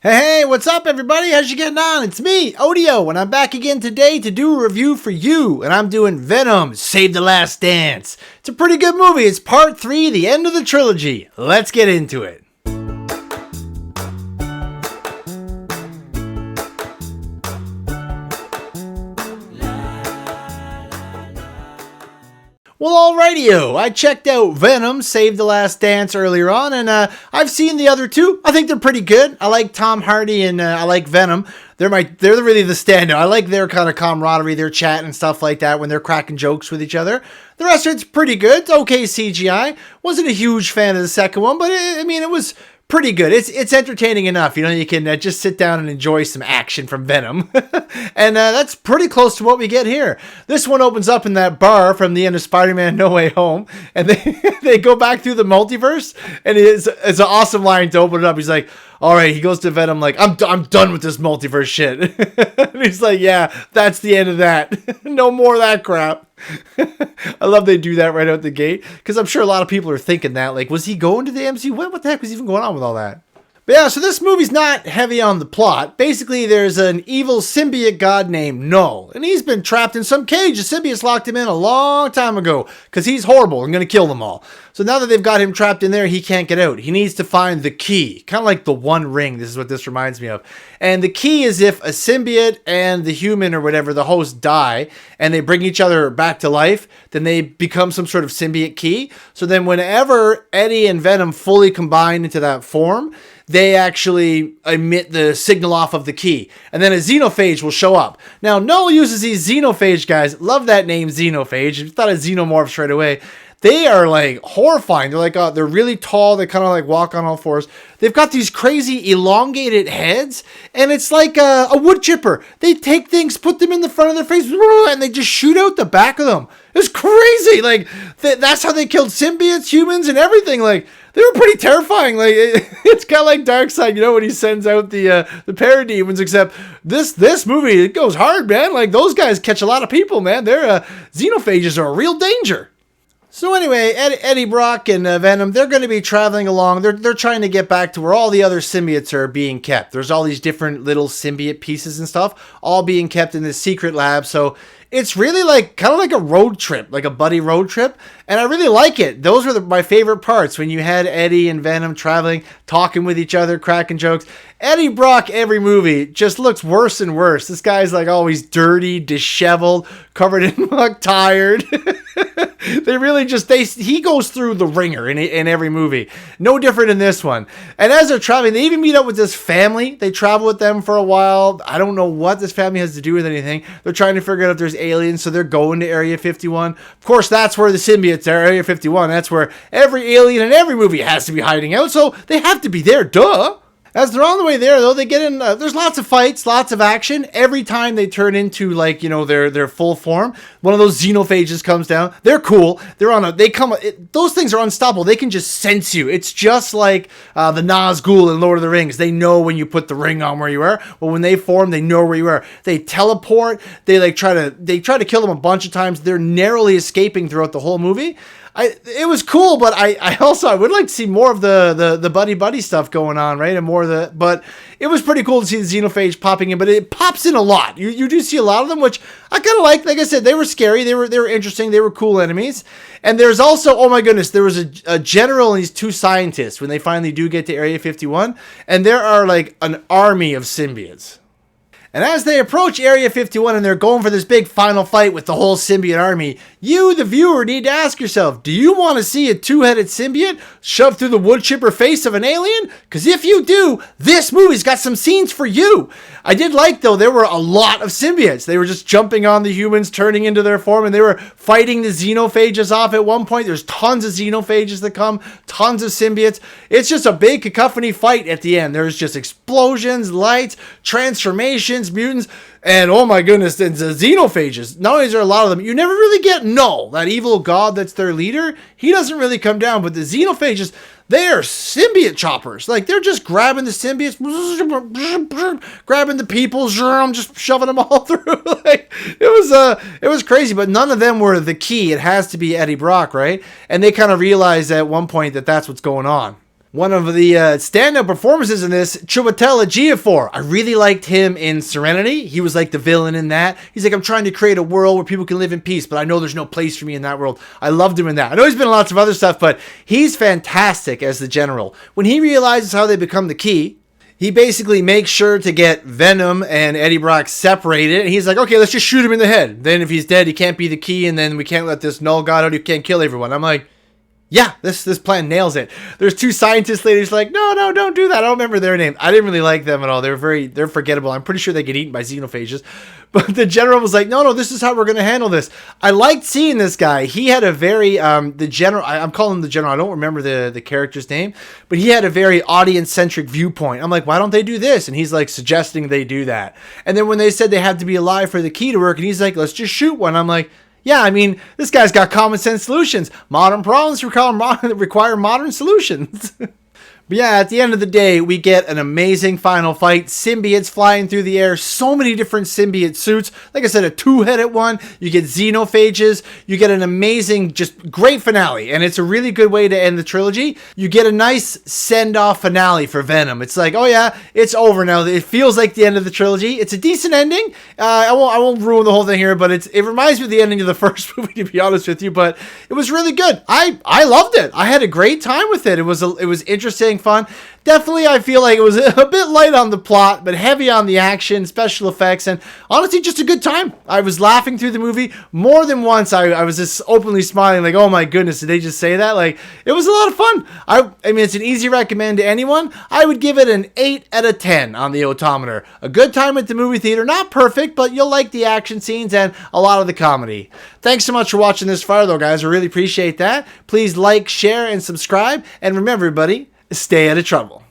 Hey, what's up, everybody? How's you getting on? It's me, Odio, and I'm back again today to do a review for you, and I'm doing Venom, Save the Last Dance. It's a pretty good movie. It's part 3, the end of the trilogy. Let's get into it. Well, alrighty-o. I checked out Venom, Save the Last Dance earlier on, and I've seen the other two. I think they're pretty good. I like Tom Hardy and I like Venom. They're really the standout. I like their kind of camaraderie, their chat and stuff like that when they're cracking jokes with each other. The rest of it's pretty good. It's okay CGI. Wasn't a huge fan of the second one, but it was pretty good. It's entertaining enough. You can just sit down and enjoy some action from Venom. And that's pretty close to what we get here. This one opens up in that bar from the end of Spider-Man No Way Home, and they go back through the multiverse, and it's an awesome line to open it up. He's like, all right, he goes to Venom like, I'm done with this multiverse shit. And he's like, yeah, that's the end of that. No more of that crap. I love they do that right out the gate, because I'm sure a lot of people are thinking that, like, was he going to the MCU? What the heck was even going on with all that? But yeah, so this movie's not heavy on the plot. Basically, there's an evil symbiote god named Null, and he's been trapped in some cage. The symbiotes locked him in a long time ago, because he's horrible and going to kill them all. So now that they've got him trapped in there, he can't get out. He needs to find the key, kind of like the One Ring. This is what this reminds me of. And the key is if a symbiote and the human or whatever, the host, die, and they bring each other back to life, then they become some sort of symbiote key. So then whenever Eddie and Venom fully combine into that form, they actually emit the signal off of the key. And then a xenophage will show up. Now, Null uses these xenophage guys. Love that name, xenophage. You thought of xenomorphs right away. They are like horrifying. They're like, they're really tall. They kind of like walk on all fours. They've got these crazy elongated heads, and it's like a wood chipper. They take things, put them in the front of their face, and they just shoot out the back of them. It's crazy. Like, that's how they killed symbiotes, humans, and everything. Like, they were pretty terrifying. Like, it's kind of like Darkseid, when he sends out the parademons, except this movie, it goes hard, man. Like, those guys catch a lot of people, man. Their xenophages are a real danger. So anyway, Eddie Brock and Venom, they're going to be traveling along. They're trying to get back to where all the other symbiotes are being kept. There's all these different little symbiote pieces and stuff, all being kept in this secret lab. So it's really like kind of like a road trip, like a buddy road trip. And I really like it. Those were my favorite parts, when you had Eddie and Venom traveling, talking with each other, cracking jokes. Eddie Brock, every movie, just looks worse and worse. This guy's like always dirty, disheveled, covered in muck, tired. They really he goes through the ringer in every movie. No different in this one. And as they're traveling, they even meet up with this family. They travel with them for a while. I don't know what this family has to do with anything. They're trying to figure out if there's aliens, so they're going to Area 51. Of course, that's where the symbiotes are, Area 51. That's where every alien in every movie has to be hiding out, so they have to be there, duh. As they're on the way there, though, they get in. There's lots of fights, lots of action. Every time they turn into their full form, one of those xenophages comes down. They're cool. Those things are unstoppable. They can just sense you. It's just like the Nazgul in Lord of the Rings. They know when you put the ring on where you are. Well, when they form, they know where you are. They teleport. They try to kill them a bunch of times. They're narrowly escaping throughout the whole movie. It was cool, but I would like to see more of the buddy stuff going on, right? And more of but it was pretty cool to see the xenophage popping in, but it pops in a lot. You do see a lot of them, which I kind of like. Like I said, they were scary. They were interesting. They were cool enemies. And there's also, oh my goodness, there was a general and these two scientists when they finally do get to Area 51, and there are like an army of symbiotes. And as they approach Area 51 and they're going for this big final fight with the whole symbiote army, you, the viewer, need to ask yourself, do you want to see a two-headed symbiote shoved through the wood chipper face of an alien? Because if you do, this movie's got some scenes for you. I did like, though, there were a lot of symbiotes. They were just jumping on the humans, turning into their form, and they were fighting the xenophages off at one point. There's tons of xenophages that come, tons of symbiotes. It's just a big cacophony fight at the end. There's just explosions, lights, transformations, mutants, and oh my goodness, the xenophages. Not only is there a lot of them, you never really get Null, that evil god that's their leader. He doesn't really come down, but the xenophages, they are symbiote choppers. Like, they're just grabbing the symbiotes, grabbing the people, just shoving them all through. Like, it was crazy, but none of them were the key. It has to be Eddie Brock, right? And they kind of realize at one point that that's what's going on. One of the standout performances in this, Chiwetel Ejiofor. I really liked him in Serenity. He was like the villain in that. He's like, I'm trying to create a world where people can live in peace, but I know there's no place for me in that world. I loved him in that. I know he's been in lots of other stuff, but he's fantastic as the general. When he realizes how they become the key, he basically makes sure to get Venom and Eddie Brock separated. And he's like, okay, let's just shoot him in the head. Then if he's dead, he can't be the key. And then we can't let this null god out who can't kill everyone. I'm like, yeah, this plan nails it. There's two scientist ladies like, no, don't do that. I don't remember their name. I didn't really like them at all. They're forgettable. I'm pretty sure they get eaten by xenophages. But the general was like, no, this is how we're going to handle this. I liked seeing this guy. He had a very, the general, I'm calling him the general. I don't remember the character's name, but he had a very audience-centric viewpoint. I'm like, why don't they do this? And he's like suggesting they do that. And then when they said they had to be alive for the key to work, and he's like, let's just shoot one. I'm like, yeah, I mean, this guy's got common sense solutions. Modern problems require modern solutions. But yeah, at the end of the day, we get an amazing final fight. Symbiotes flying through the air. So many different symbiote suits. Like I said, a two-headed one. You get xenophages. You get an amazing, just great finale. And it's a really good way to end the trilogy. You get a nice send-off finale for Venom. It's like, oh yeah, it's over now. It feels like the end of the trilogy. It's a decent ending. I won't ruin the whole thing here, but it reminds me of the ending of the first movie, to be honest with you. But it was really good. I loved it. I had a great time with it. It was interesting, fun. Definitely, I feel like it was a bit light on the plot, but heavy on the action, special effects, and honestly, just a good time. I was laughing through the movie more than once. I was just openly smiling, like, oh my goodness, did they just say that? Like, it was a lot of fun. I mean, it's an easy recommend to anyone. I would give it an 8 out of 10 on the odometer. A good time at the movie theater. Not perfect, but you'll like the action scenes and a lot of the comedy. Thanks so much for watching this far, though, guys. I really appreciate that. Please like, share, and subscribe. And remember, everybody, stay out of trouble.